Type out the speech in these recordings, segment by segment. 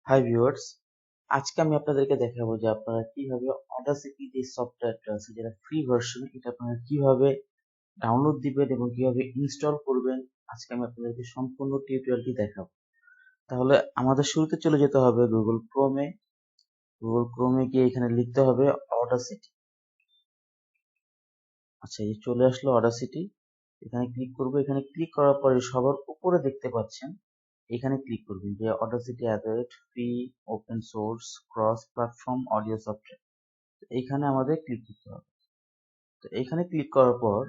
Hi viewers, আজকে আমি আপনাদেরকে দেখাবো যে আপনারা কিভাবে অডাসিটি যে সফটওয়্যারটা আছে যেটা ফ্রি ভার্সন এটা আপনারা কিভাবে ডাউনলোড দিবেন এবং কিভাবে ইনস্টল করবেন। আজকে আমি আপনাদেরকে সম্পূর্ণ টিউটোরিয়ালটি দেখাবো। তাহলে আমাদের শুরুতে চলে যেতে হবে গুগল ক্রোমে গিয়ে এখানে লিখতে হবে অডাসিটি। আচ্ছা, এই চলে আসলো অডাসিটি। এখানে ক্লিক করবো। এখানে ক্লিক করার পরে সবার উপরে দেখতে পাচ্ছেন, এখানে ক্লিক করবেন যে Audacity adult free open source cross platform audio software. এইখানে আমাদের ক্লিক করতে হবে। তো এখানে ক্লিক করার পর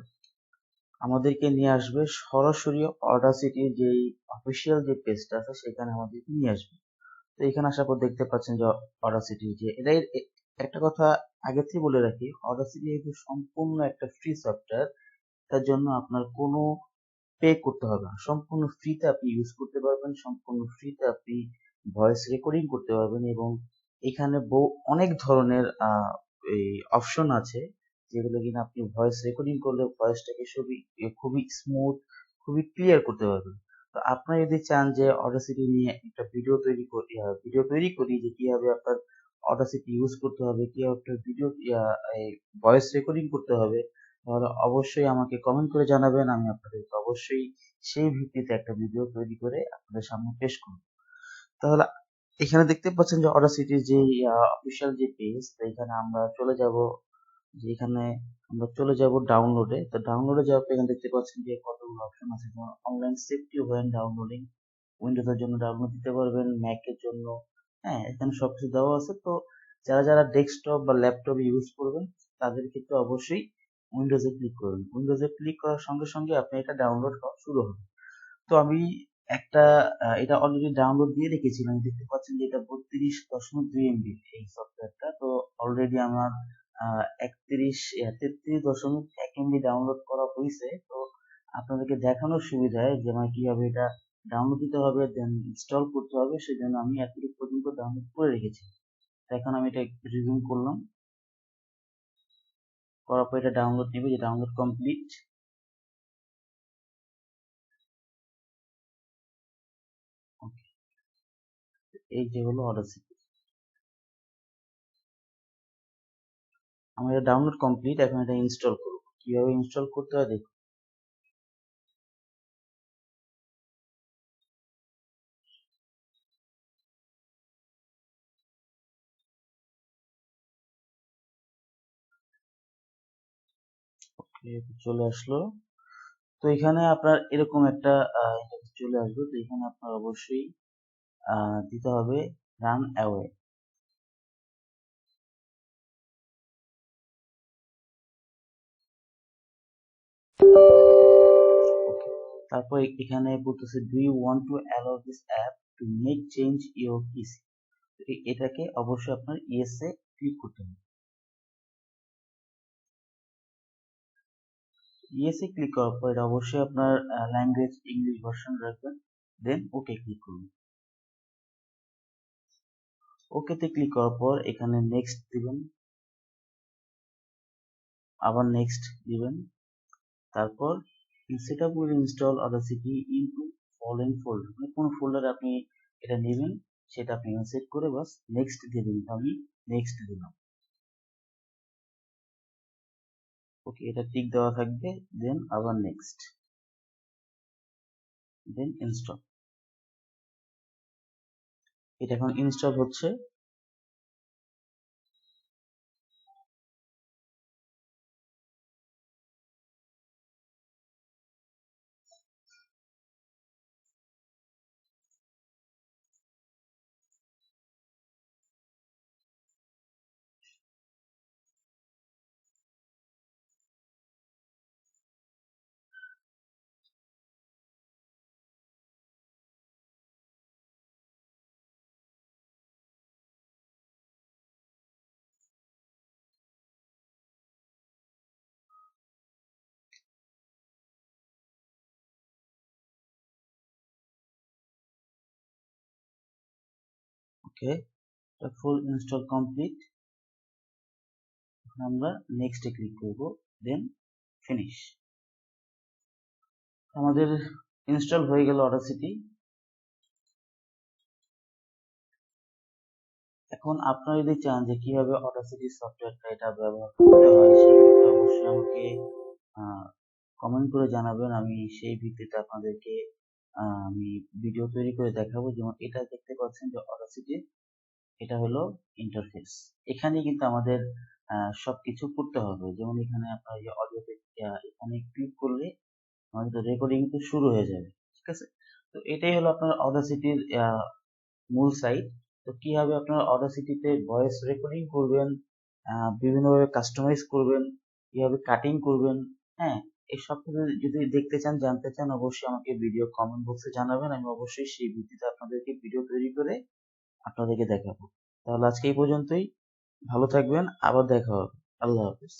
আমাদেরকে নিয়ে আসবে সরাসরি অডাসিটির যে অফিসিয়াল যে পেজটা আছে সেখানে আমাদেরকে নিয়ে আসবে। তো এখানে আসার পর দেখতে পাচ্ছেন যে অডাসিটি যে এটাই একটা কথা আগে থেকে বলে রাখি, অডাসিটি যে সম্পূর্ণ একটা ফ্রি সফটওয়্যার, তার জন্য আপনার কোনো পে করতে হবে না। সম্পূর্ণ ফ্রিতে আপনি ইউজ করতে পারবেন, সম্পূর্ণ ফ্রিতে আপনি ভয়েস রেকর্ডিং করতে পারবেন এবং এখানে অনেক ধরনের এই অপশন আছে যেগুলো কিনা আপনি ভয়েস রেকর্ডিং করলে ভয়েসটাকে খুবই স্মুথ, খুবই ক্লিয়ার করতে পারবেন। তো আপনারা যদি চান যে অডাসিটি নিয়ে একটা ভিডিও তৈরি করি যে কিভাবে আপনার অডাসিটি ইউজ করতে হবে, কিভাবে আপনার ভয়েস রেকর্ডিং করতে হবে, তাহলে অবশ্যই আমাকে কমেন্ট করে জানাবেন। আমি আপনাদেরকে অবশ্যই সেই ভিত্তিতে একটা ভিডিও তৈরি করে আপনাদের সামনে পেশ করব। তাহলে এখানে দেখতে পাচ্ছেন যে অডাসিটির যে অফিসিয়াল যে পেজ, তো এখানে আমরা চলে যাব ডাউনলোডে। তো ডাউনলোডে যাওয়ার পর এখানে দেখতে পাচ্ছেন যে কতগুলো অপশন আছে, যেমন অনলাইন সেফটি ওয়েন ডাউনলোডিং, উইন্ডোজের জন্য ডাউনলোড দিতে পারবেন, ম্যাকের জন্য। হ্যাঁ, এখানে সবকিছু দেওয়া আছে। তো যারা যারা ডেস্কটপ বা ল্যাপটপ ইউজ করবেন তাদের ক্ষেত্রে অবশ্যই উইন্ডোজে ক্লিক করবেন। উইন্ডোজে ক্লিক করার সঙ্গে সঙ্গে আপনি এটা ডাউনলোড হওয়া শুরু হবে। তো আমি একটা এটা অলরেডি ডাউনলোড দিয়ে রেখেছিলাম। দেখতে পাচ্ছেন যে এটা 32.2 MB এই সফটওয়্যারটা। তো অলরেডি আমার 33.1 MB ডাউনলোড করা হয়েছে। তো আপনাদেরকে দেখানোর সুবিধায় যে মানে কিভাবে এটা ডাউনলোড দিতে হবে দেন ইনস্টল করতে হবে, সেজন্য আমি এতটুকু পর্যন্ত ডাউনলোড করে রেখেছি। তো এখন আমি এটা রিভিউ করলাম, করার পর এটা ডাউনলোড নেবে, যে ডাউনলোড কমপ্লিট। ওকে, এই যে হলো অডাসিটি। আমার এটা ডাউনলোড কমপ্লিট। এখন এটা ইনস্টল করব। কিভাবে ইনস্টল করতে হয় দেখুন। চলে আসলো। তো এখানে আপনার এরকম একটা চলে আসবে। তো এখানে আপনার অবশ্যই দিতে হবে রান অ্যাওয়ে। তারপর এখানে বলতেছে do you want to allow this app to make change your PC. এটাকে অবশ্যই আপনার ইয়েস এ ক্লিক করতে হবে। ইয়েস এ ক্লিক করার পর এটা অবশ্যই আপনার ল্যাঙ্গুয়েজ ইংলিশ ভার্সন রাখবেন, দেন ওকে ক্লিক করুন। ওকে তে ক্লিক করার পর এখানে নেক্সট দিবেন, আবার নেক্সট দিবেন। তারপর setup will install Audacity into following folder, মানে কোন ফোল্ডারে আপনি এটা নেবেন সেটা আপনি সেট করে বাস নেক্সট দিয়ে দিবেন। আমি নেক্সট দিলাম। ওকে, এটা টিক দেওয়া থাকবে, দেন আবার নেক্সট, দেন ইনস্টল। এটা এখন ইনস্টল হচ্ছে। ওকে, এটা ফুল ইনস্টল কমপ্লিট। এখন আমরা নেক্সটে ক্লিক করব, দেন ফিনিশ। আমাদের ইনস্টল হয়ে গেল অডাসিটি। এখন আপনারা যদি চান যে কিভাবে অডাসিটি সফটওয়্যারটা এটা ব্যবহার করতে হয়, সেক্ষেত্রে অবশ্যই আমাকে কমেন্ট করে জানাবেন। আমি সেই ভিত্তিতে আপনাদেরকে আমি ভিডিও তৈরি করে দেখাবো। যেমন এটা দেখতে পাচ্ছেন যে অডাসিটি, এটা হলো ইন্টারফেস। এখানে কিন্তু আমাদের সবকিছু করতে হবে। যেমন এখানে আপনার যে অডিওতে এখানে ক্লিক করলে আমাদের রেকর্ডিং কিন্তু শুরু হয়ে যাবে, ঠিক আছে? তো এটাই হলো আপনার অডাসিটির মূল সাইট। তো কিভাবে আপনারা অডাসিটিতে ভয়েস রেকর্ডিং করবেন, বিভিন্নভাবে কাস্টমাইজ করবেন, কিভাবে কাটিং করবেন, হ্যাঁ, এই সব কিছু যদি দেখতে চান, জানতে চান, অবশ্যই আমাকে ভিডিও কমেন্ট বক্সে জানাবেন। আমি অবশ্যই সেই ভিত্তিতে আপনাদেরকে ভিডিও তৈরি করে আপনাদেরকে দেখাবো। তাহলে আজকে এই পর্যন্তই। ভালো থাকবেন, আবার দেখা হবে। আল্লাহ হাফেজ।